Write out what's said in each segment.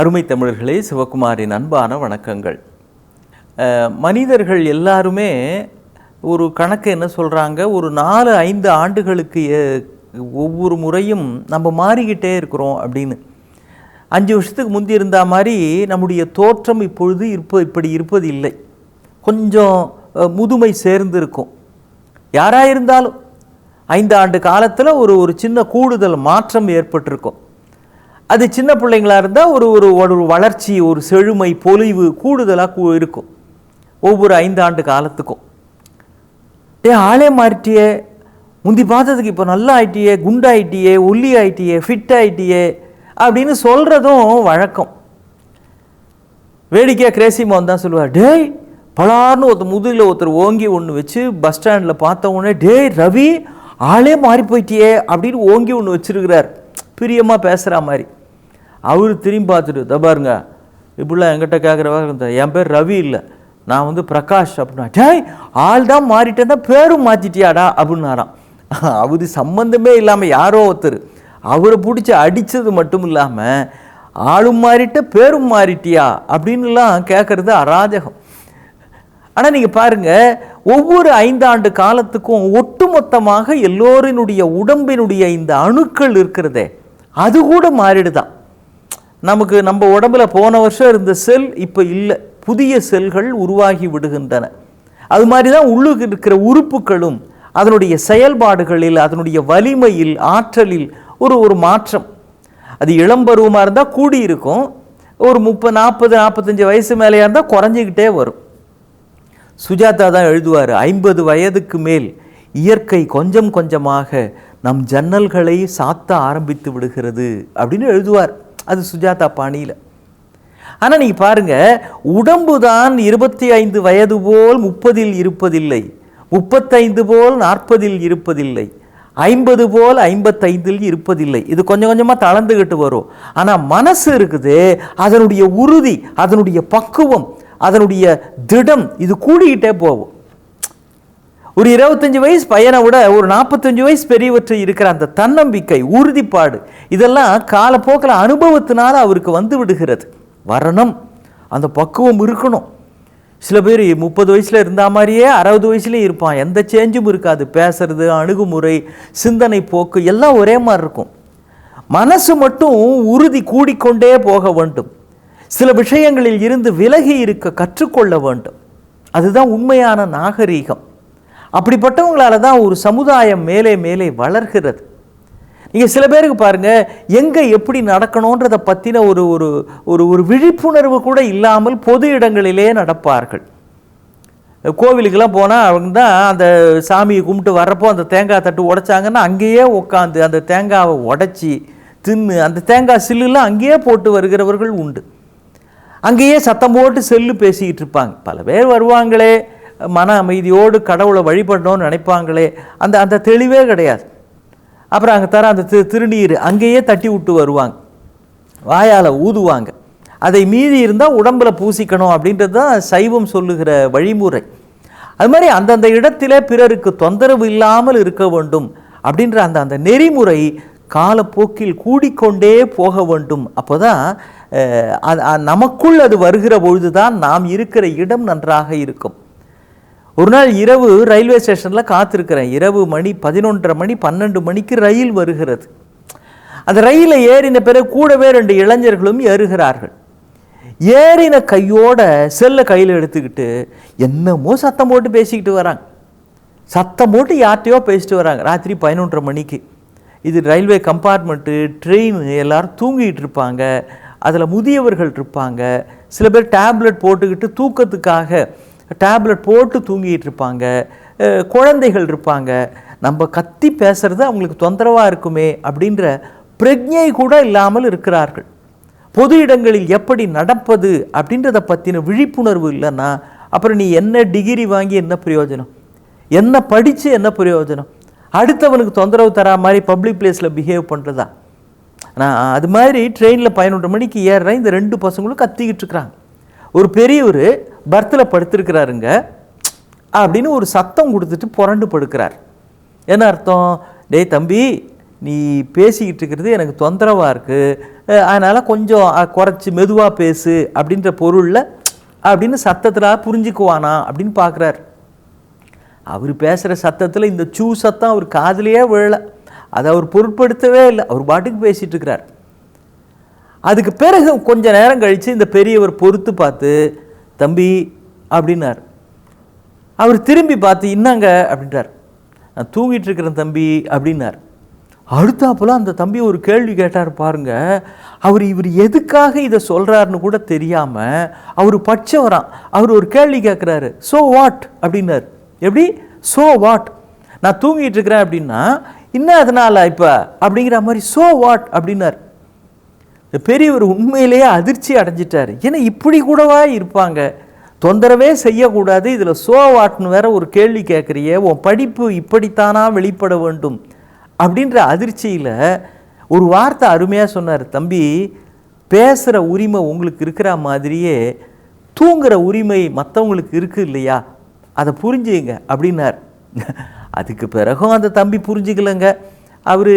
அருமை தமிழர்களே, சிவகுமாரின் அன்பான வணக்கங்கள். மனிதர்கள் எல்லாருமே ஒரு கணக்கு என்ன சொல்கிறாங்க, ஒரு 4-5 ஆண்டுகளுக்கு ஒவ்வொரு முறையும் நம்ம மாறிக்கிட்டே இருக்கிறோம் அப்படின்னு. 5 வருஷத்துக்கு முந்தி இருந்த மாதிரி நம்முடைய தோற்றம் இப்பொழுது இப்படி இருப்பது இல்லை. கொஞ்சம் முதுமை சேர்ந்து இருக்கும். யாராக இருந்தாலும் 5 ஆண்டு காலத்தில் ஒரு சின்ன கூடுதல் மாற்றம் ஏற்பட்டிருக்கும். அது சின்ன பிள்ளைங்களாக இருந்தால் ஒரு வளர்ச்சி, ஒரு செழுமை, பொலிவு கூடுதலாக இருக்கும் ஒவ்வொரு 5 ஆண்டு காலத்துக்கும். ஆளே மாறிட்டியே, முந்தி பார்த்ததுக்கு இப்போ நல்லா ஆயிட்டியே, குண்டாயிட்டியே, ஒல்லி ஆயிட்டியே, ஃபிட் ஆயிட்டியே அப்படின்னு சொல்கிறதும் வழக்கம். வேடிக்கையாக கிரேசி மோகன் தான் சொல்லுவார், டேய் பலார்னு முதுகில் ஒருத்தர் ஓங்கி ஒன்று வச்சு பஸ் ஸ்டாண்டில் பார்த்த உடனே, டேய் ரவி ஆளே மாறி போயிட்டியே அப்படின்னு ஓங்கி ஒன்று வச்சுருக்கிறார், பிரியமாக பேசுகிற மாதிரி. அவர் திரும்பி பார்த்துட்டு, இதை பாருங்க இப்படிலாம் என்கிட்ட கேட்குறவா, என் பேர் ரவி இல்லை, நான் பிரகாஷ் அப்படின்னா, டேய் ஆள் தான் மாறிட்டேன்னா பேரும் மாற்றிட்டியாடா அப்படின்னாராம். அவர் சம்பந்தமே இல்லாமல் யாரோ ஒருத்தர் அவரை பிடிச்சி அடித்தது மட்டும் இல்லாமல் ஆளும் மாறிட்ட பேரும் மாறிட்டியா அப்படின்லாம் கேட்குறது அராஜகம். ஆனால் நீங்கள் பாருங்கள், ஒவ்வொரு 5 ஆண்டு காலத்துக்கும் ஒட்டுமொத்தமாக எல்லோரினுடைய உடம்பினுடைய இந்த அணுக்கள் இருக்கிறதே அது கூட மாறிடுதான். நமக்கு நம்ம உடம்புல போன வருஷம் இருந்த செல் இப்போ இல்லை, புதிய செல்கள் உருவாகி விடுகின்றன. அது மாதிரி தான் உள்ளுக்கு இருக்கிற உறுப்புகளும் அதனுடைய செயல்பாடுகளில், அதனுடைய வலிமையில், ஆற்றலில் ஒரு மாற்றம். அது இளம்பருவமாக இருந்தால் கூடி இருக்கும், ஒரு 30, 40, 45 வயசு மேலேயா இருந்தால் குறைஞ்சிக்கிட்டே வரும். சுஜாதா தான் எழுதுவார், 50 வயதுக்கு மேல் இயற்கை கொஞ்சம் கொஞ்சமாக நம் ஜன்னல்களை சாத்த ஆரம்பித்து விடுகிறது அப்படின்னு எழுதுவார். அது சுஜாதா பாணியில். ஆனால் நீங்கள் பாருங்கள், உடம்பு தான் 25 வயது போல் 30 இருப்பதில்லை, 35 போல் 40 இருப்பதில்லை, 50 போல் 55 இருப்பதில்லை. இது கொஞ்சம் கொஞ்சமாக தளர்ந்துக்கிட்டு வரும். ஆனால் மனசு இருக்குது, அதனுடைய உறுதி, அதனுடைய பக்குவம், அதனுடைய திடம் இது கூடிக்கிட்டே போகும். ஒரு 25 வயசு பையனை விட ஒரு 45 வயசு பெரியவற்றை இருக்கிற அந்த தன்னம்பிக்கை, உறுதிப்பாடு, இதெல்லாம் காலப்போக்கில் அனுபவத்தினால அவருக்கு வந்து விடுகிறது. வரணும், அந்த பக்குவம் இருக்கணும். சில பேர் 30 வயசில் இருந்த மாதிரியே 60 வயசுலேயும் இருப்பான், எந்த சேஞ்சும் இருக்காது. பேசுறது, அணுகுமுறை, சிந்தனை போக்கு எல்லாம் ஒரே மாதிரி இருக்கும். மனசு மட்டும் உறுதி கூடிக்கொண்டே போக வேண்டும். சில விஷயங்களில் இருந்து விலகி இருக்க கற்றுக்கொள்ள வேண்டும். அதுதான் உண்மையான நாகரீகம். அப்படிப்பட்டவங்களால தான் ஒரு சமுதாயம் மேலே மேலே வளர்கிறது. நீங்கள் சில பேருக்கு பாருங்கள், எங்கே எப்படி நடக்கணுன்றதை பற்றின ஒரு விழிப்புணர்வு கூட இல்லாமல் பொது இடங்களிலே நடப்பார்கள். கோவிலுக்கெல்லாம் போனால் அவங்க தான் அந்த சாமியை கும்பிட்டு வர்றப்போ அந்த தேங்காய் தட்டு உடைச்சாங்கன்னா அங்கேயே உட்காந்து அந்த தேங்காவை உடைச்சி தின்னு அந்த தேங்காய் சில்லுலாம் அங்கேயே போட்டு வருகிறவர்கள் உண்டு. அங்கேயே சத்தம் போட்டு செல்லு பேசிக்கிட்டு இருப்பாங்க. பல பேர் வருவாங்களே, மன அமைதியோடு கடவுளை வழிபடணும்னு நினைப்பாங்களே, அந்த தெளிவே கிடையாது. அப்புறம் அங்கே தர அந்த திருநீர் அங்கேயே தட்டி விட்டு வருவாங்க, வாயால் ஊதுவாங்க. அதை மீறி இருந்தால் உடம்பில் பூசிக்கணும் அப்படின்றது தான் சைவம் சொல்லுகிற வழிமுறை. அது மாதிரி அந்தந்த இடத்திலே பிறருக்கு தொந்தரவு இல்லாமல் இருக்க வேண்டும் அப்படின்ற அந்த நெறிமுறை காலப்போக்கில் கூடிக்கொண்டே போக வேண்டும். அப்போ தான் நமக்குள் அது வருகிற பொழுது தான் நாம் இருக்கிற இடம் நன்றாக இருக்கும். ஒரு நாள் இரவு ரயில்வே ஸ்டேஷனில் காத்திருக்கிறேன். இரவு மணி 11:30 மணி 12 மணிக்கு ரயில் வருகிறது. அந்த ரயிலில் ஏறின பிறகு கூடவே 2 இளைஞர்களும் ஏறுகிறார்கள். ஏறின கையோட செல்லை கையில் எடுத்துக்கிட்டு என்னமோ சத்தம் போட்டு பேசிக்கிட்டு வராங்க. சத்தம் போட்டு யார்கிட்டையோ பேசிட்டு வராங்க. ராத்திரி 11:30 மணிக்கு. இது ரயில்வே கம்பார்ட்மெண்ட்டு, ட்ரெயின், எல்லோரும் தூங்கிட்டு இருப்பாங்க. அதில் முதியவர்கள் இருப்பாங்க, சில பேர் டேப்லெட் போட்டுக்கிட்டு தூக்கத்துக்காக டேப்லெட் போட்டு தூங்கிட்டு இருப்பாங்க, குழந்தைகள் இருப்பாங்க. நம்ம கத்தி பேசுறது அவங்களுக்கு தொந்தரவாக இருக்குமே அப்படின்ற பிரஜை கூட இல்லாமல் இருக்கிறார்கள். பொது இடங்களில் எப்படி நடப்பது அப்படின்றத பற்றின விழிப்புணர்வு இல்லைன்னா அப்புறம் நீ என்ன டிகிரி வாங்கி என்ன பிரயோஜனம், என்ன படித்து என்ன பிரயோஜனம்? அடுத்தவனுக்கு தொந்தரவு தரா மாதிரி பப்ளிக் பிளேஸில் பிஹேவ் பண்ணுறதா? நான் அது மாதிரி ட்ரெயினில் 11:30 மணிக்கு ஏறுறேன். இந்த 2 பசங்களும் கத்திக்கிட்டு இருக்கிறாங்க. ஒரு பெரியவர் பர்த்தில் படுத்திருக்கிறாருங்க அப்படின்னு ஒரு சத்தம் கொடுத்துட்டு புரண்டு படுக்கிறார். என்ன அர்த்தம்? டேய் தம்பி, நீ பேசிக்கிட்டு இருக்கிறது எனக்கு தொந்தரவாக இருக்குது, அதனால் கொஞ்சம் குறைச்சி மெதுவாக பேசு அப்படின்ற பொருளில் அப்படின்னு சத்தத்தில் புரிஞ்சுக்குவானா அப்படின்னு பார்க்குறார். அவர் பேசுகிற சத்தத்தில் இந்த சூ சத்தம் அவர் காதுலையே விழலை, அதை அவர் பொருட்படுத்தவே இல்லை, அவர் பாட்டுக்கு பேசிகிட்டு இருக்கிறார். அதுக்கு பிறகு கொஞ்ச நேரம் கழித்து இந்த பெரியவர் பொறுத்து பார்த்து தம்பி அப்படின்னார். அவர் திரும்பி பார்த்து இன்னாங்க அப்படின்றார். நான் தூங்கிட்டு இருக்கிறேன் தம்பி அப்படின்னார். அடுத்தாப்புல அந்த தம்பி ஒரு கேள்வி கேட்டார் பாருங்க. இவர் எதுக்காக இதை சொல்கிறாருன்னு கூட தெரியாமல் அவர் பட்சவரான். அவர் ஒரு கேள்வி கேட்குறாரு, ஸோ வாட் அப்படின்னார். எப்படி ஸோ வாட்? நான் தூங்கிட்டு இருக்கிறேன் அப்படின்னா இன்னும் அதனால் இப்போ அப்படிங்கிற மாதிரி ஸோ வாட் அப்படின்னார். பெரியவர் உண்மையிலேயே அதிர்ச்சி அடைஞ்சிட்டார். ஏன்னா இப்படி கூடவா இருப்பாங்க, தொந்தரவே செய்யக்கூடாது, இதில் ஸோ வாட்னு வேற ஒரு கேள்வி கேட்குறியே, உன் படிப்பு இப்படித்தானா வெளிப்பட வேண்டும் அப்படின்ற அதிர்ச்சியில் ஒரு வார்த்தை அருமையாக சொன்னார். தம்பி, பேசுகிற உரிமை உங்களுக்கு இருக்கிற மாதிரியே தூங்குகிற உரிமை மற்றவங்களுக்கு இருக்குது இல்லையா, அதை புரிஞ்சுங்க அப்படின்னார். அதுக்கு பிறகும் அந்த தம்பி புரிஞ்சுக்கலைங்க. அவர்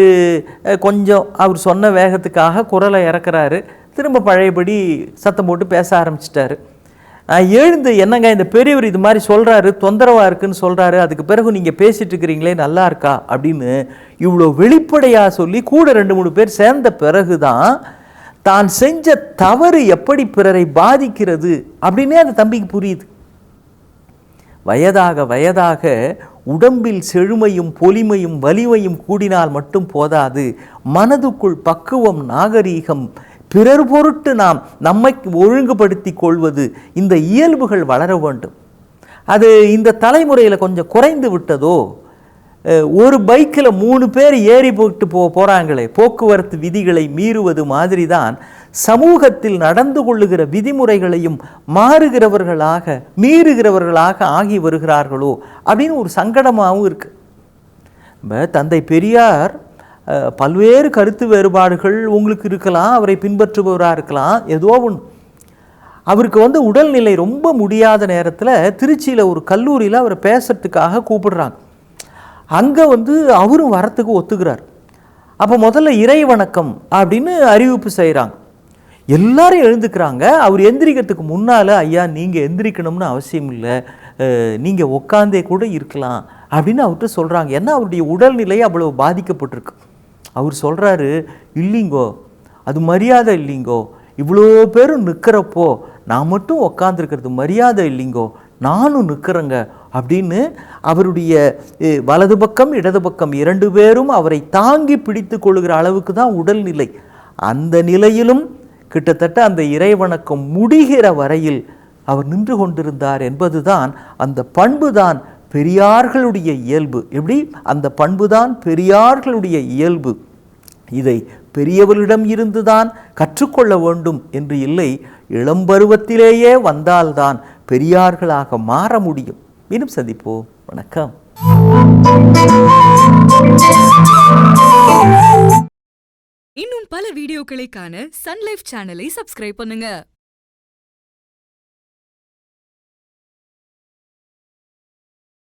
கொஞ்சம் அவர் சொன்ன வேகத்துக்காக குரலை இறக்குறாரு, திரும்ப பழையபடி சத்தம் போட்டு பேச ஆரம்பிச்சிட்டாரு. எழுந்து என்னங்க இந்த பெரியவர் இது மாதிரி சொல்கிறாரு, தொந்தரவாக இருக்குன்னு சொல்கிறாரு, அதுக்கு பிறகு நீங்கள் பேசிகிட்டு இருக்கிறீங்களே நல்லா இருக்கா அப்படின்னு இவ்வளோ வெளிப்படையாக சொல்லி கூட 2-3 பேர் சேர்ந்த பிறகு தான் தான் செஞ்ச தவறு எப்படி பிறரை பாதிக்கிறது அப்படின்னே அந்த தம்பிக்கு புரியுது. வயதாக வயதாக உடம்பில் செழுமையும் பொலிமையும் வலிமையும் கூடினால் மட்டும் போதாது, மனதுக்குள் பக்குவம், நாகரீகம், பிறர் பொருட்டு நாம் நம்மை ஒழுங்குபடுத்தி கொள்வது, இந்த இயல்புகள் வளர வேண்டும். அது இந்த தலைமுறையில் கொஞ்சம் குறைந்து விட்டதோ. ஒரு பைக்கில் 3 பேர் ஏறி போட்டு போகிறாங்களே, போக்குவரத்து விதிகளை மீறுவது மாதிரி தான் சமூகத்தில் நடந்து கொள்ளுகிற விதிமுறைகளையும் மாறுகிறவர்களாக மீறுகிறவர்களாக ஆகி வருகிறார்களோ அப்படின்னு ஒரு சங்கடமாகவும் இருக்குது. தந்தை பெரியார் பல்வேறு கருத்து வேறுபாடுகள் உங்களுக்கு இருக்கலாம், அவரை பின்பற்றுபவராக இருக்கலாம், ஏதோ ஒன்று. அவருக்கு உடல்நிலை ரொம்ப முடியாத நேரத்தில் திருச்சியில் ஒரு கல்லூரியில் அவரை பேசுறதுக்காக கூப்பிடுறாங்க. அங்கே அவரும் வரத்துக்கு ஒத்துக்கிறார். அப்போ முதல்ல இறை வணக்கம் அப்படின்னு அறிவிப்பு செய்கிறாங்க. எல்லாரும் எழுந்துக்கிறாங்க. அவர் எந்திரிக்கிறதுக்கு முன்னால், ஐயா நீங்கள் எந்திரிக்கணும்னு அவசியம் இல்லை, நீங்கள் உட்காந்தே கூட இருக்கலாம் அப்படின்னு அவர்கிட்ட சொல்கிறாங்க. ஏன்னா அவருடைய உடல்நிலை அவ்வளோ பாதிக்கப்பட்டிருக்கு. அவர் சொல்கிறாரு, இல்லைங்கோ அது மரியாதை இல்லைங்கோ, இவ்வளோ பேரும் நிற்கிறப்போ நான் மட்டும் உக்காந்துருக்கிறது மரியாதை இல்லைங்கோ, நானும் நிற்கிறேங்க அப்படின்னு அவருடைய வலது பக்கம் இடது பக்கம் 2 பேரும் அவரை தாங்கி பிடித்து கொள்கிற அளவுக்கு தான் உடல்நிலை. அந்த நிலையிலும் கிட்டத்தட்ட அந்த இறைவணக்கம் முடிகிற வரையில் அவர் நின்று கொண்டிருந்தார் என்பதுதான் அந்த பண்புதான் பெரியார்களுடைய இயல்பு. எப்படி அந்த பண்புதான் பெரியார்களுடைய இயல்பு. இதை பெரியவர்களிடம் இருந்துதான் கற்றுக்கொள்ள வேண்டும் என்று இல்லை, இளம்பருவத்திலேயே வந்தால்தான் பெரியார்களாக மாற முடியும். மீண்டும் சந்திப்போம். வணக்கம். இன்னும் பல வீடியோக்களை காண சன் லைஃப் சேனலை சப்ஸ்கிரைப் பண்ணுங்க.